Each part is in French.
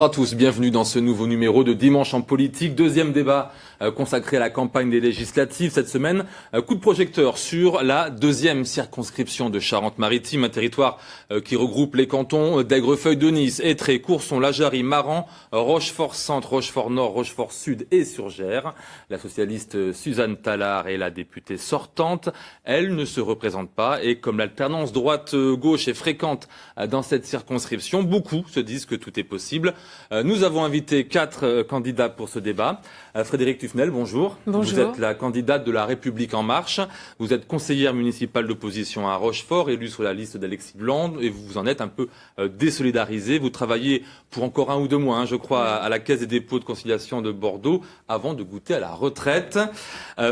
Bonjour à tous, bienvenue dans ce nouveau numéro de Dimanche en politique, deuxième débat consacré à la campagne des législatives cette semaine. Coup de projecteur sur la deuxième circonscription de Charente-Maritime, un territoire qui regroupe les cantons d'Aigrefeuille, de Nice, Étré, Courson, La Jarrie, Maran, Rochefort-Centre, Rochefort-Nord, Rochefort-Sud et Surgères. La socialiste Suzanne Tallard est la députée sortante. Elle ne se représente pas et comme l'alternance droite-gauche est fréquente dans cette circonscription, beaucoup se disent que tout est possible. Nous avons invité 4 candidats pour ce débat. Frédérique Tufnel, bonjour. Bonjour. Vous êtes la candidate de La République En Marche. Vous êtes conseillère municipale d'opposition à Rochefort, élue sur la liste d'Alexis Blanc, et vous en êtes un peu désolidarisée. Vous travaillez pour encore 1 ou 2 mois, je crois, à la Caisse des dépôts de conciliation de Bordeaux, avant de goûter à la retraite.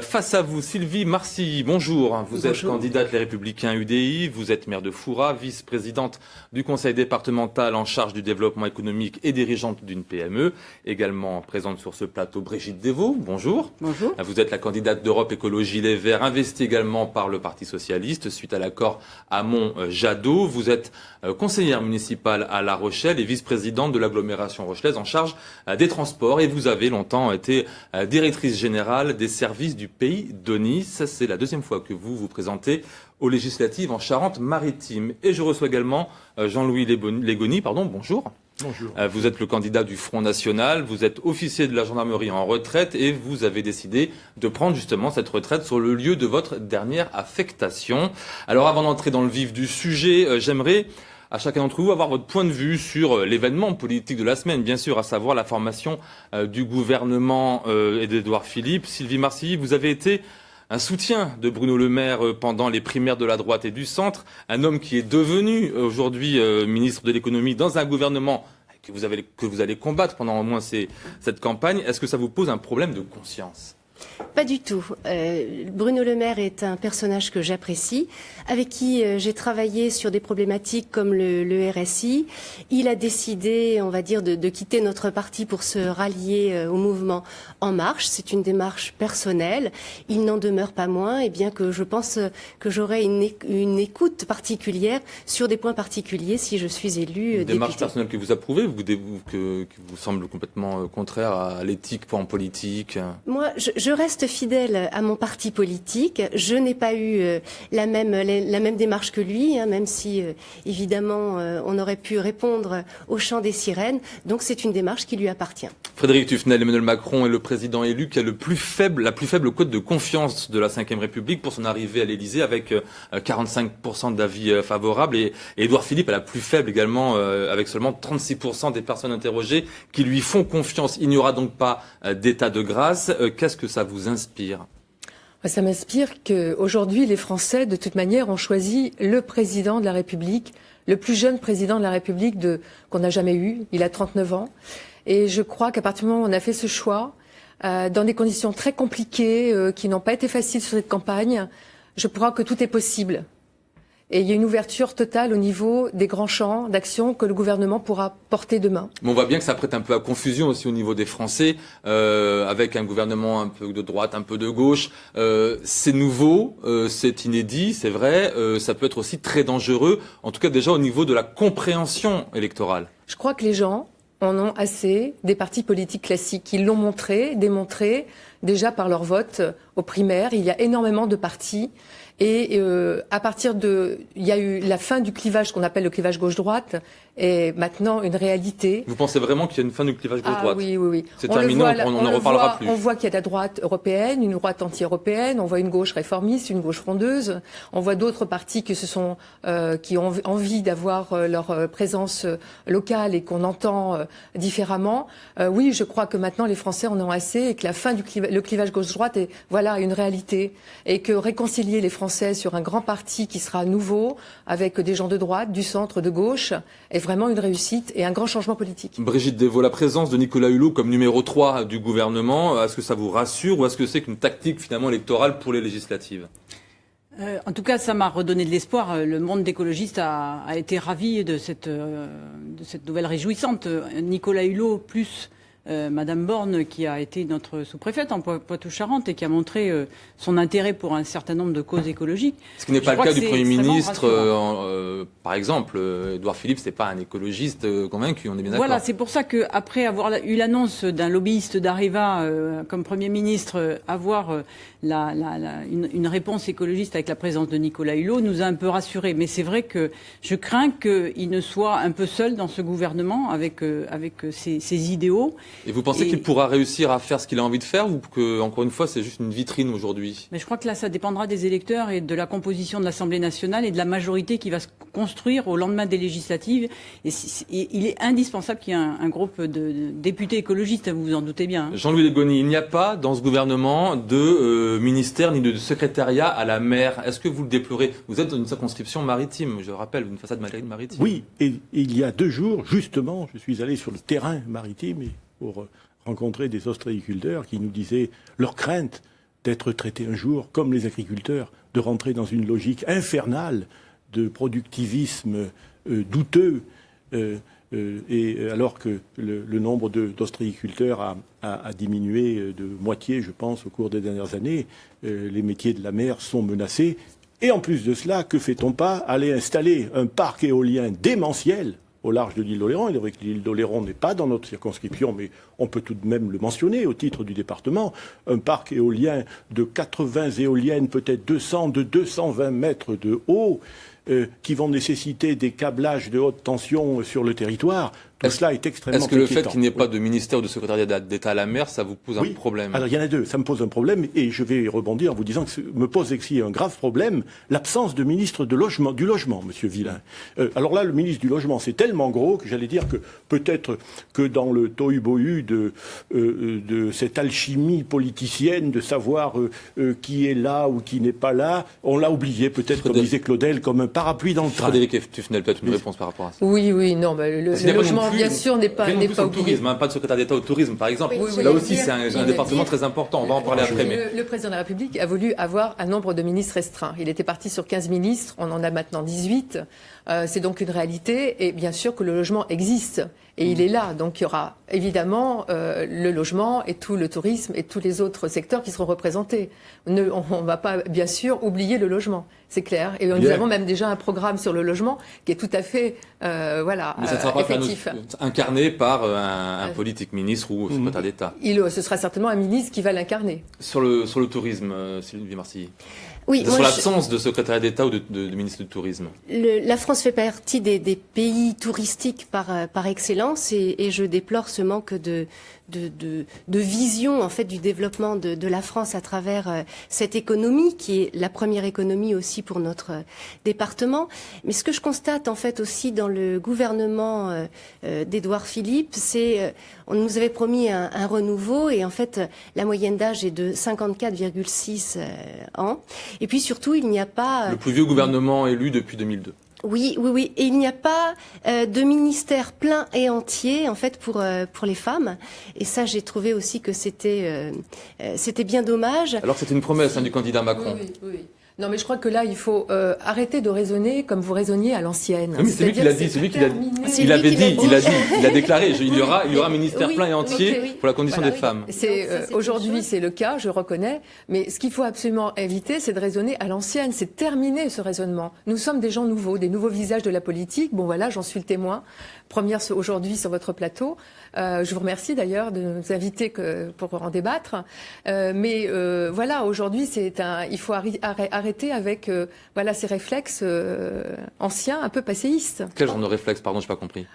Face à vous, Sylvie Marcilly, bonjour. Vous êtes candidate Les Républicains UDI, vous êtes maire de Fouras, vice-présidente du conseil départemental en charge du développement économique et dirigeante d'une PME, également présente sur ce plateau Brigitte Devaux, bonjour. Bonjour. Vous êtes la candidate d'Europe Écologie Les Verts, investie également par le Parti Socialiste suite à l'accord Hamon-Jadot. Vous êtes conseillère municipale à La Rochelle et vice-présidente de l'agglomération rochelaise en charge des transports. Et vous avez longtemps été directrice générale des services du Pays de Nice. C'est la deuxième fois que vous vous présentez aux législatives en Charente-Maritime. Et je reçois également Jean-Louis Légony, bonjour. Bonjour. Vous êtes le candidat du Front National, vous êtes officier de la gendarmerie en retraite et vous avez décidé de prendre justement cette retraite sur le lieu de votre dernière affectation. Alors avant d'entrer dans le vif du sujet, j'aimerais à chacun d'entre vous avoir votre point de vue sur l'événement politique de la semaine, bien sûr, à savoir la formation du gouvernement et d'Édouard Philippe. Sylvie Marcilly, vous avez été un soutien de Bruno Le Maire pendant les primaires de la droite et du centre, un homme qui est devenu aujourd'hui ministre de l'économie dans un gouvernement que vous allez combattre pendant au moins cette campagne. Est-ce que ça vous pose un problème de conscience ? Pas du tout. Bruno Le Maire est un personnage que j'apprécie, avec qui j'ai travaillé sur des problématiques comme le RSI. Il a décidé, on va dire, de quitter notre parti pour se rallier au mouvement En Marche. C'est une démarche personnelle. Il n'en demeure pas moins, et bien que je pense que j'aurai une écoute particulière sur des points particuliers si je suis élue députée. Une démarche personnelle que vous approuvez, qui vous semble complètement contraire à l'éthique en politique ? Moi, je reste fidèle à mon parti politique. Je n'ai pas eu la même démarche que lui, même si, évidemment, on aurait pu répondre au chant des sirènes. Donc, c'est une démarche qui lui appartient. Frédérique Tufnel, Emmanuel Macron est le président élu qui a la plus faible cote de confiance de la Ve République pour son arrivée à l'Élysée, avec 45% d'avis favorables. Et Édouard Philippe a la plus faible également, avec seulement 36% des personnes interrogées qui lui font confiance. Il n'y aura donc pas d'état de grâce. Qu'est-ce que ça vous inspire ? Ça m'inspire qu'aujourd'hui, les Français, de toute manière, ont choisi le président de la République, le plus jeune président de la République qu'on n'a jamais eu. Il a 39 ans. Et je crois qu'à partir du moment où on a fait ce choix, dans des conditions très compliquées, qui n'ont pas été faciles sur cette campagne, je crois que tout est possible. Et il y a une ouverture totale au niveau des grands champs d'action que le gouvernement pourra porter demain. Mais on voit bien que ça prête un peu à confusion aussi au niveau des Français, avec un gouvernement un peu de droite, un peu de gauche. C'est nouveau, c'est inédit, c'est vrai. Ça peut être aussi très dangereux, en tout cas déjà au niveau de la compréhension électorale. Je crois que les gens en ont assez des partis politiques classiques. Ils l'ont démontré déjà par leur vote aux primaires. Il y a énormément de partis. Et il y a eu la fin du clivage qu'on appelle le clivage gauche-droite, est maintenant une réalité. Vous pensez vraiment qu'il y a une fin du clivage gauche-droite ? Oui. C'est terminé, on n'en reparlera plus. On voit qu'il y a de la droite européenne, une droite anti-européenne, on voit une gauche réformiste, une gauche frondeuse, on voit d'autres partis qui ont envie d'avoir leur présence locale et qu'on entend différemment. Oui, je crois que maintenant les Français en ont assez et que la fin du clivage gauche-droite est une réalité et que réconcilier les Français sur un grand parti qui sera nouveau, avec des gens de droite, du centre, de gauche, est vraiment une réussite et un grand changement politique. Brigitte Devaux, la présence de Nicolas Hulot comme numéro 3 du gouvernement, est-ce que ça vous rassure ou est-ce que c'est qu'une tactique finalement électorale pour les législatives ? En tout cas, ça m'a redonné de l'espoir. Le monde d'écologistes a été ravi de cette nouvelle réjouissante. Nicolas Hulot plus Madame Borne, qui a été notre sous-préfète en Poitou-Charentes et qui a montré son intérêt pour un certain nombre de causes écologiques. Ce qui n'est pas le cas du Premier ministre, par exemple. Édouard Philippe, c'est pas un écologiste convaincu, on est bien d'accord. Voilà, c'est pour ça qu'après avoir eu l'annonce d'un lobbyiste d'Areva comme Premier ministre, avoir une réponse écologiste avec la présence de Nicolas Hulot nous a un peu rassurés. Mais c'est vrai que je crains qu'il ne soit un peu seul dans ce gouvernement avec ses idéaux. Et vous pensez qu'il pourra réussir à faire ce qu'il a envie de faire, ou que, encore une fois, c'est juste une vitrine aujourd'hui? Mais je crois que là, ça dépendra des électeurs et de la composition de l'Assemblée nationale et de la majorité qui va se construire au lendemain des législatives. Et il est indispensable qu'il y ait un groupe de députés écologistes, vous vous en doutez bien. Jean-Louis Legoni, il n'y a pas dans ce gouvernement de ministère ni de secrétariat à la mer. Est-ce que vous le déplorez? Vous êtes dans une circonscription maritime, je rappelle, une façade maritime. Oui, et il y a 2 jours, justement, je suis allé sur le terrain maritime pour rencontrer des ostréiculteurs qui nous disaient leur crainte d'être traités un jour comme les agriculteurs, de rentrer dans une logique infernale de productivisme douteux, et alors que le nombre d'ostréiculteurs a diminué de moitié, je pense, au cours des dernières années, les métiers de la mer sont menacés. Et en plus de cela, que fait-on pas? Aller installer un parc éolien démentiel au large de l'île d'Oléron. Il est vrai que l'île d'Oléron n'est pas dans notre circonscription, mais on peut tout de même le mentionner au titre du département. Un parc éolien de 80 éoliennes, peut-être 200, de 220 mètres de haut, qui vont nécessiter des câblages de haute tension sur le territoire. Tout cela est extrêmement inquiétant. Est-ce que le fait qu'il n'y ait pas de ministère ou de secrétariat d'État à la mer, ça vous pose un problème? Alors il y en a 2. Ça me pose un problème, et je vais rebondir en vous disant que me pose aussi un grave problème, l'absence de ministre du logement, Monsieur Villain. Alors là, le ministre du logement, c'est tellement gros que j'allais dire que peut-être que dans le tohu-bohu de cette alchimie politicienne de savoir qui est là ou qui n'est pas là, on l'a oublié peut-être, comme disait Claudel, comme un parapluie dans le train. Frédéric Tufnel, peut-être une réponse par rapport à ça. Oui, non, mais le logement, bien sûr, n'est pas oublié. Tourisme, pas de secrétaire d'État au tourisme, par exemple. Oui, là aussi, c'est un département très important. On va en parler après. Mais le président de la République a voulu avoir un nombre de ministres restreint. Il était parti sur 15 ministres, on en a maintenant 18. C'est donc une réalité, et bien sûr que le logement existe. Et il est là, donc il y aura évidemment le logement et tout le tourisme et tous les autres secteurs qui seront représentés. On ne va pas, bien sûr, oublier le logement, c'est clair. Et nous avons même déjà un programme sur le logement qui est tout à fait mais ça ne sera pas effectif. Incarné par un politique ministre ou secrétaire d'État. Ce sera certainement un ministre qui va l'incarner. Sur le tourisme, Sylvie Marcilly. Oui, sur l'absence de secrétaire d'État ou de ministre du Tourisme. La France fait partie des pays touristiques par excellence, et je déplore ce manque de vision en fait du développement de la France à travers cette économie qui est la première économie aussi pour notre département. Mais ce que je constate en fait aussi dans le gouvernement d'Édouard Philippe, c'est on nous avait promis un renouveau, et en fait la moyenne d'âge est de 54,6 ans. Et puis surtout, il n'y a pas... Le plus vieux gouvernement élu depuis 2002. Oui. Et il n'y a pas de ministère plein et entier, en fait, pour les femmes. Et ça, j'ai trouvé aussi que c'était bien dommage. Alors c'était une promesse du candidat Macron. Oui. Non, mais je crois que là, il faut arrêter de raisonner comme vous raisonniez à l'ancienne. Oui, mais c'est lui qui l'a dit, il a déclaré, il y aura un ministère plein et entier pour la condition des femmes. Aujourd'hui, c'est le cas, je reconnais, mais ce qu'il faut absolument éviter, c'est de raisonner à l'ancienne, c'est terminer ce raisonnement. Nous sommes des gens nouveaux, des nouveaux visages de la politique. Bon, voilà, j'en suis le témoin. Première aujourd'hui sur votre plateau. Je vous remercie d'ailleurs de nous inviter pour en débattre. Mais voilà, aujourd'hui, il faut arrêter avec ces réflexes anciens, un peu passéistes. Quel genre de réflexe, pardon, j'ai pas compris.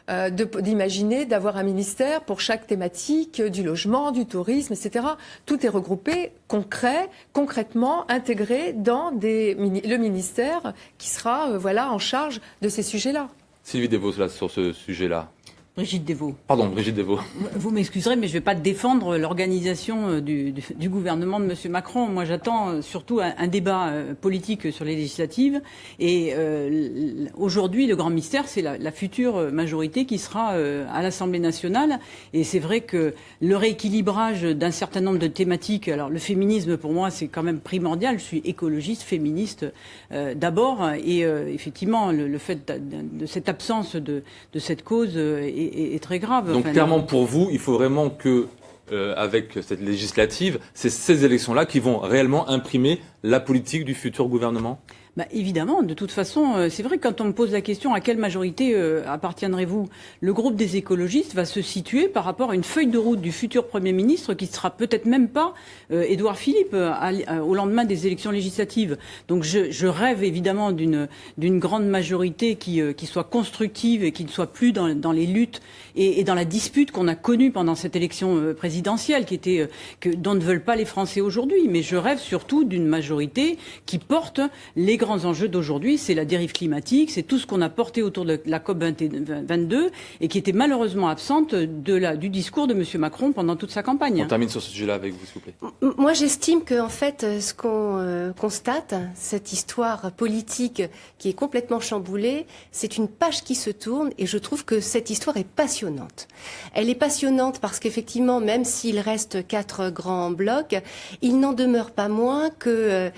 D'imaginer d'avoir un ministère pour chaque thématique, du logement, du tourisme, etc. Tout est regroupé, concrètement intégré dans le ministère qui sera en charge de ces sujets-là. Sylvie Devaux, là, sur ce sujet-là. Brigitte Devaux. Pardon, Brigitte Devaux. Vous m'excuserez, mais je ne vais pas défendre l'organisation du gouvernement de M. Macron. Moi, j'attends surtout un débat politique sur les législatives. Et aujourd'hui, le grand mystère, c'est la future majorité qui sera à l'Assemblée nationale. Et c'est vrai que le rééquilibrage d'un certain nombre de thématiques... Alors, le féminisme, pour moi, c'est quand même primordial. Je suis écologiste, féministe d'abord. Et effectivement, le fait de cette absence de cette cause est très grave. Donc clairement pour vous, il faut vraiment que, avec cette législative, c'est ces élections-là qui vont réellement imprimer la politique du futur gouvernement ? Évidemment, de toute façon, c'est vrai que quand on me pose la question à quelle majorité appartiendrez-vous, le groupe des écologistes va se situer par rapport à une feuille de route du futur Premier ministre qui sera peut-être même pas Édouard Philippe au lendemain des élections législatives. Donc je rêve évidemment d'une grande majorité qui soit constructive et qui ne soit plus dans les luttes et dans la dispute qu'on a connue pendant cette élection présidentielle, dont ne veulent pas les Français aujourd'hui. Mais je rêve surtout d'une majorité qui porte les grands enjeux d'aujourd'hui, c'est la dérive climatique, c'est tout ce qu'on a porté autour de la COP 22 et qui était malheureusement absente du discours de M. Macron pendant toute sa campagne. On termine sur ce sujet-là avec vous, s'il vous plaît. Moi, j'estime que, en fait, ce qu'on constate, cette histoire politique qui est complètement chamboulée, c'est une page qui se tourne et je trouve que cette histoire est passionnante. Elle est passionnante parce qu'effectivement, même s'il reste 4 grands blocs, il n'en demeure pas moins que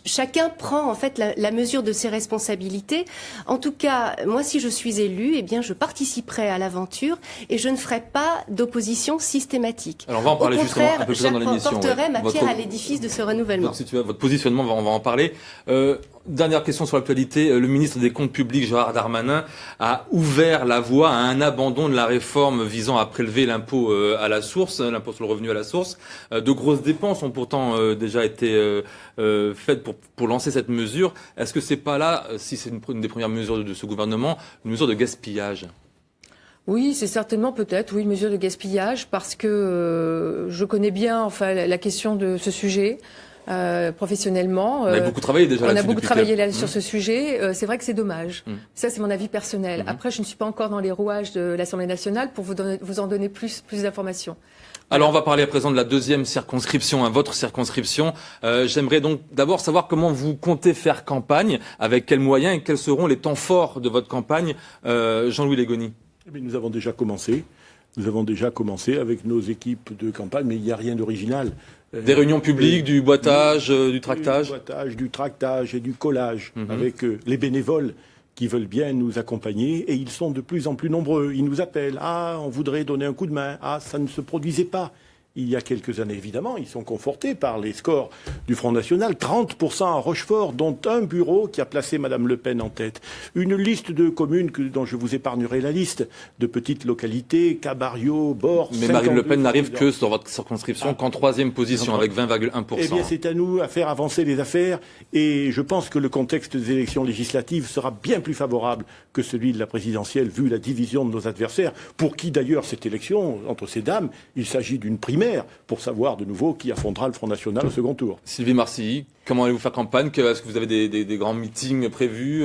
chacun prend en fait la mesure de ses responsabilités. En tout cas, moi, si je suis élue, eh bien, je participerai à l'aventure et je ne ferai pas d'opposition systématique. Alors, on va en parler justement un peu plus tard dans l'émission. J'apporterai ma pierre à l'édifice de ce renouvellement. Votre positionnement, on va en parler. Dernière question sur l'actualité. Le ministre des Comptes publics, Gérald Darmanin, a ouvert la voie à un abandon de la réforme visant à prélever l'impôt à la source, l'impôt sur le revenu à la source. De grosses dépenses ont pourtant déjà été faites pour lancer cette mesure. Est-ce que c'est pas là, si c'est une des premières mesures de ce gouvernement, une mesure de gaspillage ? Oui, c'est certainement peut-être, une mesure de gaspillage parce que je connais bien la question de ce sujet. Professionnellement. On a beaucoup travaillé déjà là-dessus. On a beaucoup travaillé sur ce sujet. C'est vrai que c'est dommage. Ça, c'est mon avis personnel. Après, je ne suis pas encore dans les rouages de l'Assemblée nationale pour vous en donner plus d'informations. Alors, on va parler à présent de la deuxième circonscription, votre circonscription. J'aimerais donc d'abord savoir comment vous comptez faire campagne, avec quels moyens et quels seront les temps forts de votre campagne. Jean-Louis Légony. Nous avons déjà commencé. Nous avons déjà commencé avec nos équipes de campagne, mais il n'y a rien d'original. Des réunions publiques, du boitage, du tractage. Du boitage, du tractage et du collage avec les bénévoles qui veulent bien nous accompagner et ils sont de plus en plus nombreux. Ils nous appellent. Ah, on voudrait donner un coup de main. Ah, ça ne se produisait pas. Il y a quelques années, évidemment, ils sont confortés par les scores du Front National. 30% à Rochefort, dont un bureau qui a placé Mme Le Pen en tête. Une liste de communes dont je vous épargnerai la liste, de petites localités, Cabario, Bors... Mais Marine Le Pen n'arrive que sur votre circonscription qu'en 3e position, avec 20,1%. Eh bien, c'est à nous à faire avancer les affaires. Et je pense que le contexte des élections législatives sera bien plus favorable que celui de la présidentielle, vu la division de nos adversaires, pour qui, d'ailleurs, cette élection, entre ces dames, il s'agit d'une primaire pour savoir de nouveau qui affrontera le Front National au second tour. Sylvie Marcilly, comment allez-vous faire campagne ? Est-ce que vous avez des grands meetings prévus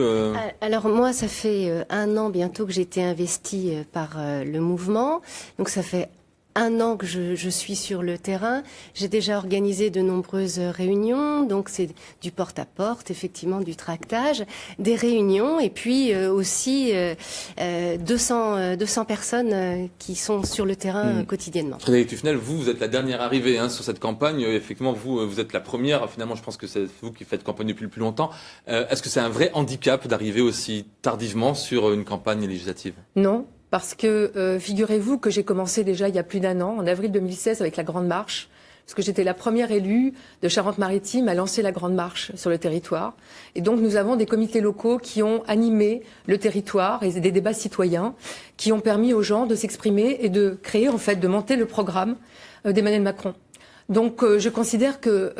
Alors moi, ça fait 1 an bientôt que j'ai été investie par le mouvement. Donc ça fait 1 an que je suis sur le terrain. J'ai déjà organisé de nombreuses réunions. Donc c'est du porte-à-porte, effectivement, du tractage, des réunions et puis aussi 200 personnes qui sont sur le terrain quotidiennement. Frédérique Tufnel, vous êtes la dernière arrivée sur cette campagne. Effectivement, vous êtes la première. Finalement, je pense que c'est vous qui faites campagne depuis le plus longtemps. Est-ce que c'est un vrai handicap d'arriver aussi tardivement sur une campagne législative ? Non. Parce que figurez-vous que j'ai commencé déjà il y a plus d'1 an, en avril 2016, avec la Grande Marche, parce que j'étais la première élue de Charente-Maritime à lancer la Grande Marche sur le territoire. Et donc nous avons des comités locaux qui ont animé le territoire et des débats citoyens qui ont permis aux gens de s'exprimer et de créer, en fait, de monter le programme d'Emmanuel Macron. Donc je considère que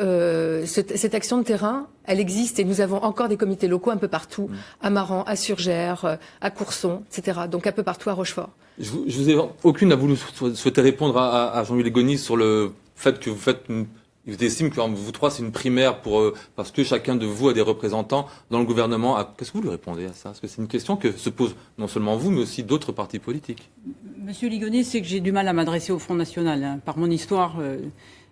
cette action de terrain, elle existe et nous avons encore des comités locaux un peu partout, à Maran, à Surgères, à Courson, etc. Donc un peu partout à Rochefort. Je vous ai aucune à vous souhaiter répondre à Jean-Louis Légony sur le fait que vous estimez que vous trois c'est une primaire parce que chacun de vous a des représentants dans le gouvernement. Qu'est-ce que vous lui répondez à ça ? Parce que c'est une question que se pose non seulement vous mais aussi d'autres partis politiques. Monsieur Ligonier, c'est que j'ai du mal à m'adresser au Front National par mon histoire.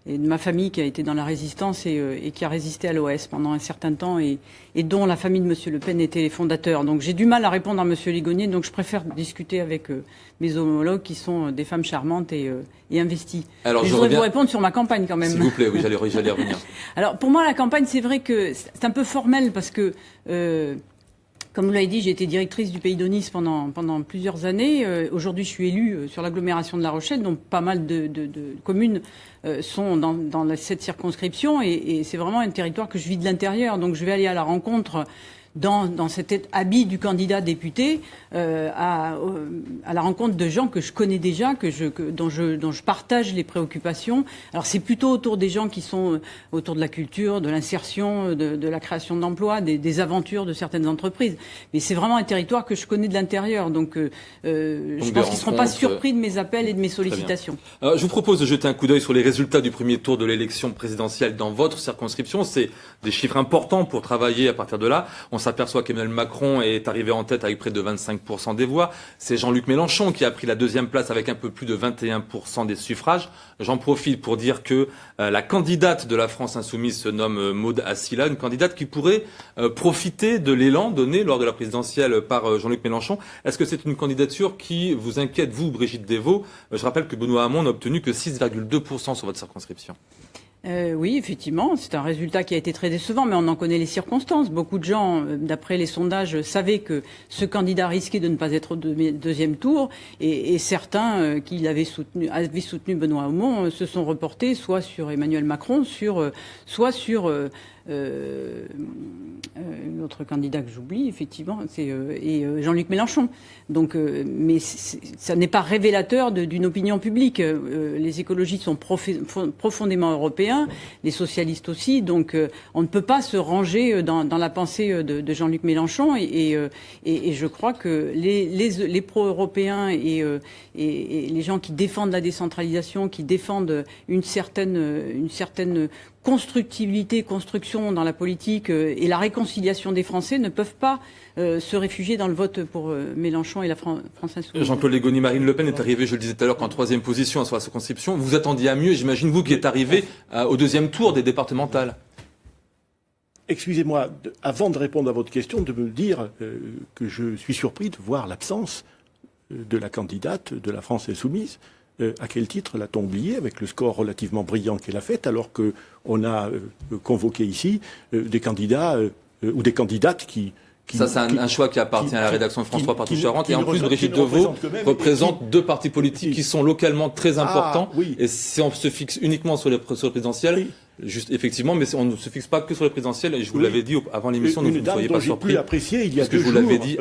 Et de ma famille qui a été dans la résistance et qui a résisté à l'OS pendant un certain temps et dont la famille de Monsieur Le Pen était les fondateurs. Donc j'ai du mal à répondre à Monsieur Ligonier, donc je préfère discuter avec mes homologues qui sont des femmes charmantes et investies. Alors, je voudrais vous répondre sur ma campagne quand même. S'il vous plaît, oui, j'allais revenir. Alors pour moi la campagne, c'est vrai que c'est un peu formel parce que Comme vous l'avez dit, j'ai été directrice du Pays d'Aunis pendant plusieurs années. Aujourd'hui, je suis élue sur l'agglomération de La Rochelle, donc pas mal de communes sont dans cette circonscription. Et c'est vraiment un territoire que je vis de l'intérieur. Donc je vais aller à la rencontre dans cet habit du candidat député à la rencontre de gens que je connais déjà, dont je partage les préoccupations. Alors c'est plutôt autour des gens qui sont autour de la culture, de l'insertion, de la création d'emplois, des aventures de certaines entreprises. Mais c'est vraiment un territoire que je connais de l'intérieur. Donc je pense qu'ils ne seront pas surpris de mes appels et de mes sollicitations. Je vous propose de jeter un coup d'œil sur les résultats du premier tour de l'élection présidentielle dans votre circonscription. C'est des chiffres importants pour travailler à partir de là. On s'aperçoit qu'Emmanuel Macron est arrivé en tête avec près de 25% des voix. C'est Jean-Luc Mélenchon qui a pris la deuxième place avec un peu plus de 21% des suffrages. J'en profite pour dire que la candidate de la France Insoumise se nomme Maud Assila, une candidate qui pourrait profiter de l'élan donné lors de la présidentielle par Jean-Luc Mélenchon. Est-ce que c'est une candidature qui vous inquiète, vous, Brigitte Devaux? Je rappelle que Benoît Hamon n'a obtenu que 6,2% sur votre circonscription. Oui, effectivement, c'est un résultat qui a été très décevant, mais on en connaît les circonstances. Beaucoup de gens, d'après les sondages, savaient que ce candidat risquait de ne pas être au deuxième tour, et certains qui avaient soutenu Benoît Hamon se sont reportés soit sur Emmanuel Macron, soit sur l'autre candidat que j'oublie, effectivement, c'est Jean-Luc Mélenchon. Donc, mais ça n'est pas révélateur d'une opinion publique. Les écologistes sont profondément européens, les socialistes aussi. Donc, on ne peut pas se ranger dans la pensée de Jean-Luc Mélenchon. Et je crois que les pro-européens et les gens qui défendent la décentralisation, qui défendent une certaine construction dans la politique et la réconciliation des Français ne peuvent pas se réfugier dans le vote pour Mélenchon et la France Insoumise. Jean-Claude Légony, Marine Le Pen est arrivée, je le disais tout à l'heure, qu'en troisième position sur la circonscription. Vous attendiez à mieux, j'imagine, vous qui êtes arrivé au deuxième tour des départementales. Excusez-moi, avant de répondre à votre question, de me dire que je suis surpris de voir l'absence de la candidate de la France Insoumise. À quel titre l'a-t-on oublié avec le score relativement brillant qu'elle a fait, alors qu'on a convoqué ici des candidats ou des candidates qui... Ça, c'est un choix qui appartient à la rédaction de France 3 Partout Charente. Et en plus, Brigitte Devaux représente deux partis politiques qui sont localement très importants. Oui. Et si on se fixe uniquement sur le présidentiel, juste, effectivement, mais on ne se fixe pas que sur le présidentiel. Et je vous l'avais dit avant l'émission, donc vous ne soyez pas surpris. Apprécié il y a 2 jours, je vous l'avais dit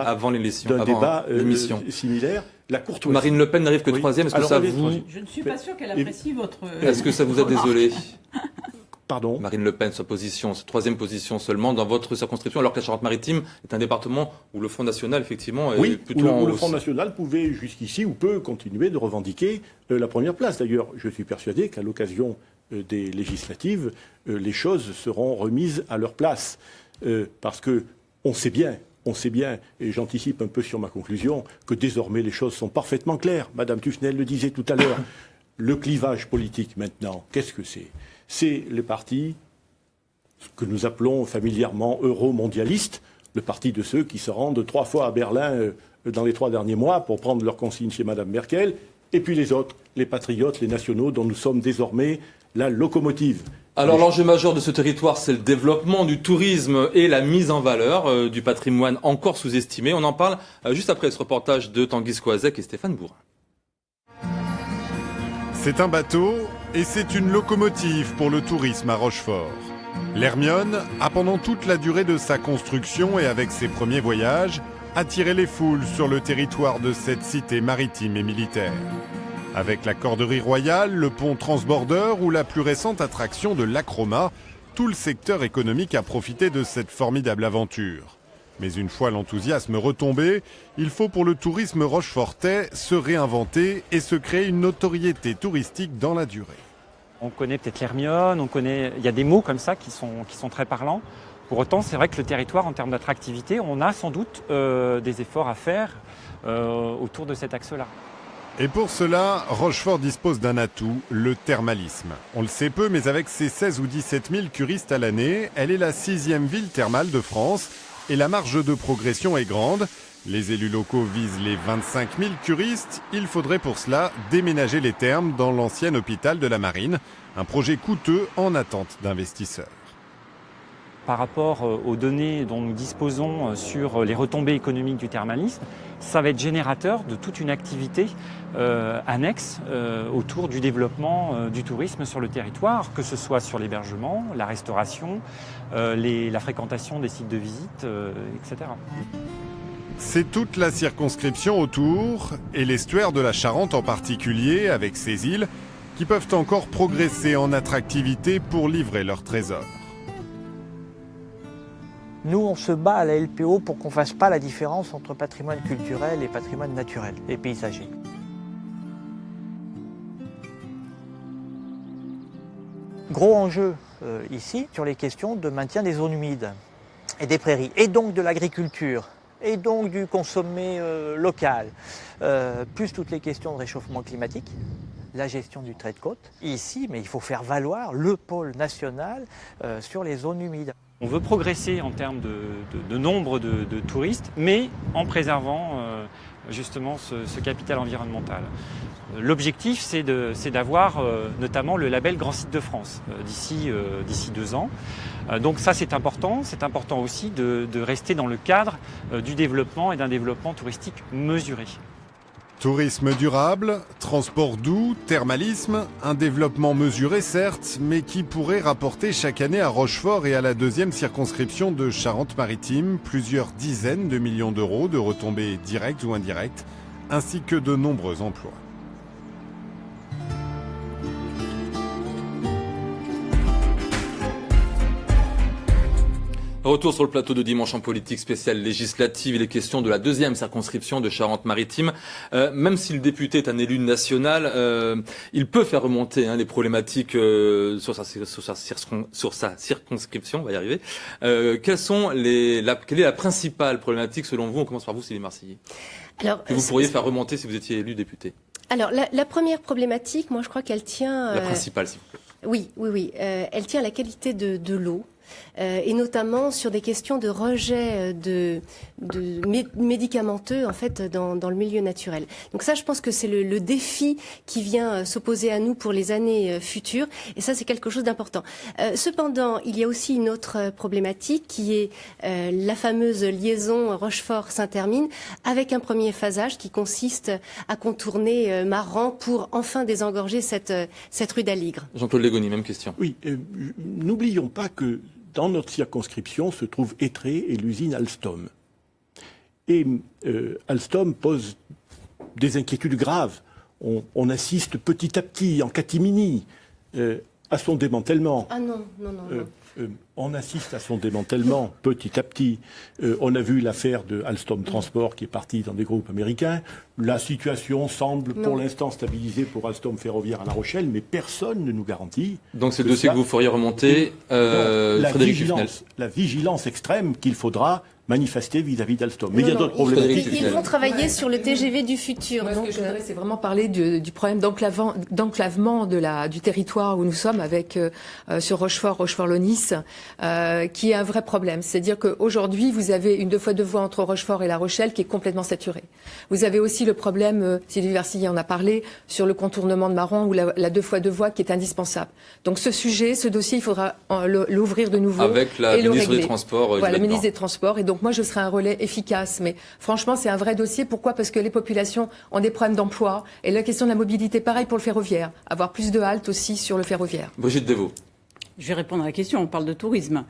avant l'émission, d'un débat similaire. La courtoisie. Marine Le Pen n'arrive que troisième. Est-ce que ça vous... Je ne suis pas sûr qu'elle apprécie votre... Est-ce que ça vous a désolé? Pardon. Marine Le Pen, sa troisième position seulement dans votre circonscription, alors que la Charente-Maritime est un département où le Front National, effectivement, est plutôt en hausse. Le Front National pouvait jusqu'ici ou peut continuer de revendiquer la première place. D'ailleurs, je suis persuadé qu'à l'occasion des législatives, les choses seront remises à leur place. Parce que on sait bien, et j'anticipe un peu sur ma conclusion, que désormais les choses sont parfaitement claires. Madame Tufnel le disait tout à l'heure. Le clivage politique maintenant, qu'est-ce que c'est? C'est le parti que nous appelons familièrement euro-mondialiste, le parti de ceux qui se rendent 3 fois à Berlin dans les 3 derniers mois pour prendre leurs consignes chez Madame Merkel, et puis les autres, les patriotes, les nationaux, dont nous sommes désormais la locomotive. Alors l'enjeu majeur de ce territoire, c'est le développement du tourisme et la mise en valeur du patrimoine encore sous-estimé. On en parle juste après ce reportage de Tanguy Skoazek et Stéphane Bourin. C'est un bateau et c'est une locomotive pour le tourisme à Rochefort. L'Hermione a pendant toute la durée de sa construction et avec ses premiers voyages, attiré les foules sur le territoire de cette cité maritime et militaire. Avec la Corderie Royale, le pont Transborder ou la plus récente attraction de l'Acroma, tout le secteur économique a profité de cette formidable aventure. Mais une fois l'enthousiasme retombé, il faut pour le tourisme rochefortais se réinventer et se créer une notoriété touristique dans la durée. On connaît peut-être l'Hermione, il y a des mots comme ça qui sont très parlants. Pour autant, c'est vrai que le territoire, en termes d'attractivité, on a sans doute des efforts à faire autour de cet axe-là. Et pour cela, Rochefort dispose d'un atout, le thermalisme. On le sait peu, mais avec ses 16 ou 17 000 curistes à l'année, elle est la 6e ville thermale de France et la marge de progression est grande. Les élus locaux visent les 25 000 curistes. Il faudrait pour cela déménager les thermes dans l'ancien hôpital de la Marine. Un projet coûteux en attente d'investisseurs. par rapport aux données dont nous disposons sur les retombées économiques du thermalisme, ça va être générateur de toute une activité annexe autour du développement du tourisme sur le territoire, que ce soit sur l'hébergement, la restauration, la fréquentation des sites de visite, etc. C'est toute la circonscription autour, et l'estuaire de la Charente en particulier, avec ses îles, qui peuvent encore progresser en attractivité pour livrer leurs trésors. Nous, on se bat à la LPO pour qu'on ne fasse pas la différence entre patrimoine culturel et patrimoine naturel et paysager. Gros enjeu ici sur les questions de maintien des zones humides et des prairies, et donc de l'agriculture, et donc du consommé local, plus toutes les questions de réchauffement climatique, la gestion du trait de côte. Ici, mais il faut faire valoir le pôle national sur les zones humides. On veut progresser en termes de nombre de touristes, mais en préservant justement ce capital environnemental. L'objectif, c'est d'avoir notamment le label Grand Site de France d'ici 2 ans. Donc ça, c'est important. C'est important aussi de rester dans le cadre du développement et d'un développement touristique mesuré. Tourisme durable, transport doux, thermalisme, un développement mesuré certes, mais qui pourrait rapporter chaque année à Rochefort et à la 2e circonscription de Charente-Maritime plusieurs dizaines de millions d'euros de retombées directes ou indirectes, ainsi que de nombreux emplois. Retour sur le plateau de Dimanche en politique spéciale législative. Il est question de la 2e circonscription de Charente-Maritime. Même si le député est un élu national, il peut faire remonter les problématiques sur sa circonscription. On va y arriver. Quelle est la principale problématique selon vous? On commence par vous, Céline Marcilly. Alors, que vous pourriez faire remonter si vous étiez élu député. Alors, la première problématique, moi, je crois qu'elle tient... La principale, s'il vous plaît. Oui. Elle tient à la qualité de l'eau. Et notamment sur des questions de rejet de médicamenteux en fait dans le milieu naturel. Donc ça, je pense que c'est le défi qui vient s'opposer à nous pour les années futures, et ça c'est quelque chose d'important. Cependant, il y a aussi une autre problématique qui est la fameuse liaison Rochefort-Saint-Hermine, avec un premier phasage qui consiste à contourner Maran pour enfin désengorger cette rue d'Aligre. Jean-Claude Légony, même question. Oui, n'oublions pas que dans notre circonscription se trouve Étré et l'usine Alstom. Et Alstom pose des inquiétudes graves. On assiste petit à petit, en catimini, à son démantèlement. Ah non. On assiste à son démantèlement petit à petit. On a vu l'affaire de Alstom Transport qui est partie dans des groupes américains. La situation semble pour l'instant stabilisée pour Alstom Ferroviaire à La Rochelle, mais personne ne nous garantit. Donc c'est le dossier que vous feriez remonter, Frédéric Dufnel. La vigilance extrême qu'il faudra manifester vis-à-vis d'Alstom. Mais il y a d'autres problématiques. Ils vont travailler sur le TGV du futur. Moi, ce que je voudrais, c'est vraiment parler du problème d'enclavement du territoire où nous sommes avec sur Rochefort-Lonis, qui est un vrai problème. C'est-à-dire qu'aujourd'hui, vous avez une 2x2 voies entre Rochefort et La Rochelle qui est complètement saturée. Vous avez aussi le problème, Sylvie Versillier en a parlé, sur le contournement de Maran ou la 2x2 voies qui est indispensable. Donc ce dossier, il faudra l'ouvrir de nouveau. Avec la ministre des Transports. Voilà, la ministre des Transports. Et donc moi, je serai un relais efficace. Mais franchement, c'est un vrai dossier. Pourquoi ? Parce que les populations ont des problèmes d'emploi. Et la question de la mobilité, pareil pour le ferroviaire. Avoir plus de haltes aussi sur le ferroviaire. Brigitte Devaux. Je vais répondre à la question. On parle de tourisme.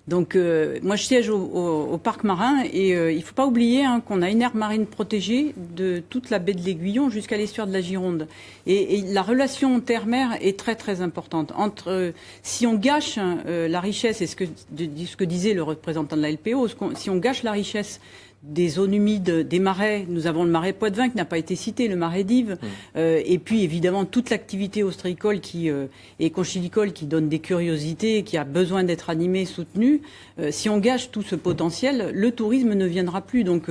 Donc, moi, je siège au parc marin et il ne faut pas oublier qu'on a une aire marine protégée de toute la baie de l'Aiguillon jusqu'à l'estuaire de la Gironde. Et la relation terre-mer est très, très importante. Si on gâche la richesse, et ce que disait le représentant de la LPO, si on gâche la richesse des zones humides, des marais. Nous avons le marais Poitevin qui n'a pas été cité, le marais d'Yves, et puis évidemment toute l'activité ostréicole et conchilicole qui donne des curiosités, qui a besoin d'être animée, soutenue. Si on gâche tout ce potentiel, le tourisme ne viendra plus. Donc,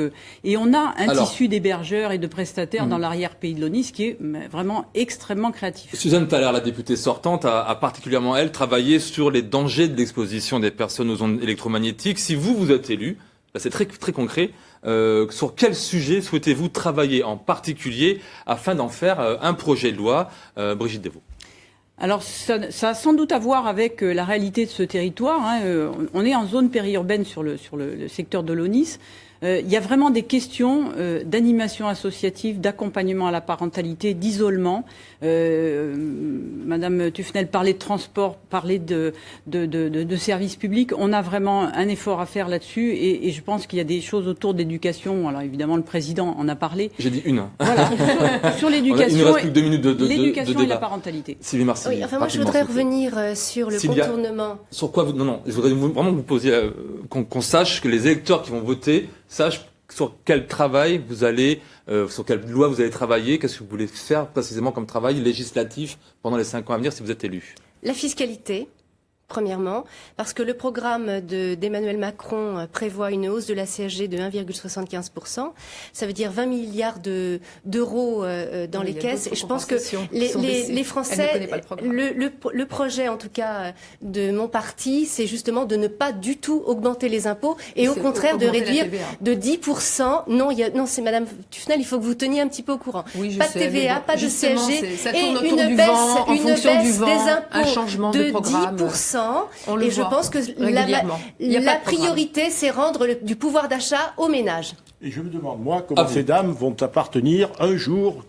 et on a un tissu d'hébergeurs et de prestataires dans l'arrière-pays de l'ONIS qui est vraiment extrêmement créatif. Suzanne Thaler, la députée sortante, a particulièrement, elle, travaillé sur les dangers de l'exposition des personnes aux ondes électromagnétiques. Si vous êtes élu, là, c'est très, très concret. Sur quel sujet souhaitez-vous travailler en particulier afin d'en faire un projet de loi, Brigitte Devaux? Alors ça a sans doute à voir avec la réalité de ce territoire. On est en zone périurbaine sur le secteur de l'Aunis. Il y a vraiment des questions d'animation associative, d'accompagnement à la parentalité, d'isolement. Madame Tufnel parlait de transport, parlait de services publics. On a vraiment un effort à faire là-dessus et je pense qu'il y a des choses autour d'éducation. Alors évidemment, le président en a parlé. J'ai dit une. Voilà, sur l'éducation. Il nous reste plus que 2 minutes de l'éducation débat. et la parentalité. Sylvie Marcilly. Oui, enfin moi je voudrais revenir sur le Sylvia, contournement. Sur quoi non, je voudrais vraiment vous poser, qu'on sache, que les électeurs qui vont voter sachent sur quel travail vous allez, sur quelle loi vous allez travailler, qu'est-ce que vous voulez faire précisément comme travail législatif pendant les 5 ans à venir si vous êtes élu. La fiscalité, premièrement, parce que le programme d'Emmanuel Macron prévoit une hausse de la CSG de 1,75%. Ça veut dire 20 milliards d'euros dans les caisses. Et je pense que les Français, le projet en tout cas de mon parti, c'est justement de ne pas du tout augmenter les impôts et au contraire de réduire de 10%. Non, c'est Madame Tufnel, il faut que vous teniez un petit peu au courant. Oui, pas de TVA, pas de CSG et une baisse des impôts de 10%. Et je pense que la priorité, c'est rendre du pouvoir d'achat aux ménages. Et je me demande, moi, comment ces dames vont appartenir un jour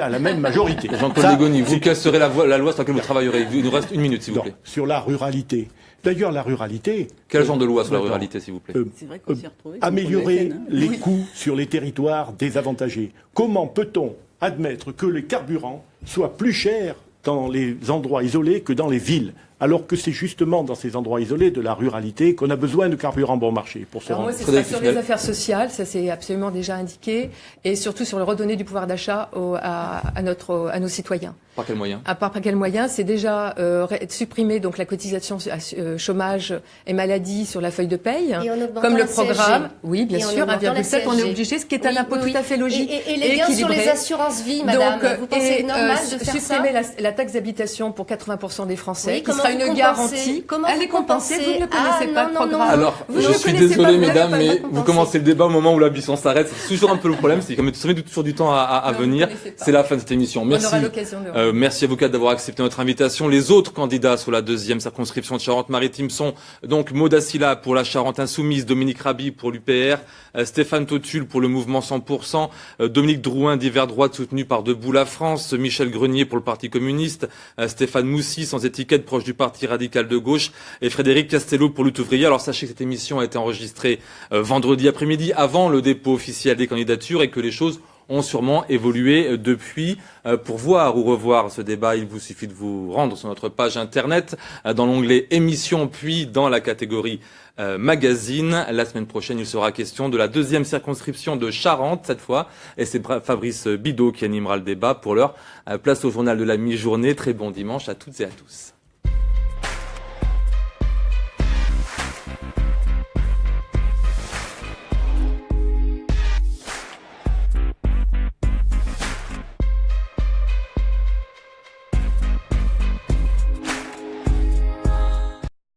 à la même majorité. Jean-Paul Légoni, vous casserez la loi sur laquelle vous travaillerez. Il nous reste 1 minute, s'il vous plaît. Sur la ruralité. D'ailleurs, la ruralité... Quel genre de loi sur la ruralité, s'il vous plaît C'est vrai qu'on s'y retrouvait. Améliorer les coûts sur les territoires désavantagés. Comment peut-on admettre que les carburants soient plus chers dans les endroits isolés que dans les villes, alors que c'est justement dans ces endroits isolés de la ruralité qu'on a besoin de carburant bon marché pour se rendre. Moi, c'est sur les affaires sociales, ça c'est absolument déjà indiqué, et surtout sur le redonner du pouvoir d'achat à nos citoyens. Par quel moyen? Par quel moyen? C'est déjà supprimer donc la cotisation chômage et maladie sur la feuille de paye, comme le programme. CSG. Oui, bien sûr, 1,7, on est obligé, ce qui est un impôt tout à fait logique et les gains sur les assurances vie, madame. Vous pensez normal de faire supprimer la taxe d'habitation pour 80% des Français, qui comment sera une garantie. Elle est compensée, vous ne connaissez pas le programme. Alors, je suis désolé, mesdames, mais vous commencez le débat au moment où la mission s'arrête. C'est toujours un peu le problème, c'est qu'il y a toujours du temps à venir. C'est la fin de cette émission. Merci. On aura l'occasion de merci à vous quatre d'avoir accepté notre invitation. Les autres candidats sur la 2e circonscription de Charente-Maritime sont donc Maud Assila pour la Charente Insoumise, Dominique Raby pour l'UPR, Stéphane Totul pour le mouvement 100%, Dominique Drouin d'Hiver Droite soutenu par Debout la France, Michel Grenier pour le Parti communiste, Stéphane Moussy sans étiquette proche du Parti radical de gauche et Frédéric Castello pour Lutte ouvrière. Alors sachez que cette émission a été enregistrée vendredi après-midi avant le dépôt officiel des candidatures et que les choses ont sûrement évolué depuis. Pour voir ou revoir ce débat, il vous suffit de vous rendre sur notre page internet dans l'onglet émissions puis dans la catégorie magazine. La semaine prochaine, il sera question de la 2e circonscription de Charente cette fois et c'est Fabrice Bidot qui animera le débat. Pour l'heure, place au journal de la mi-journée. Très bon dimanche à toutes et à tous.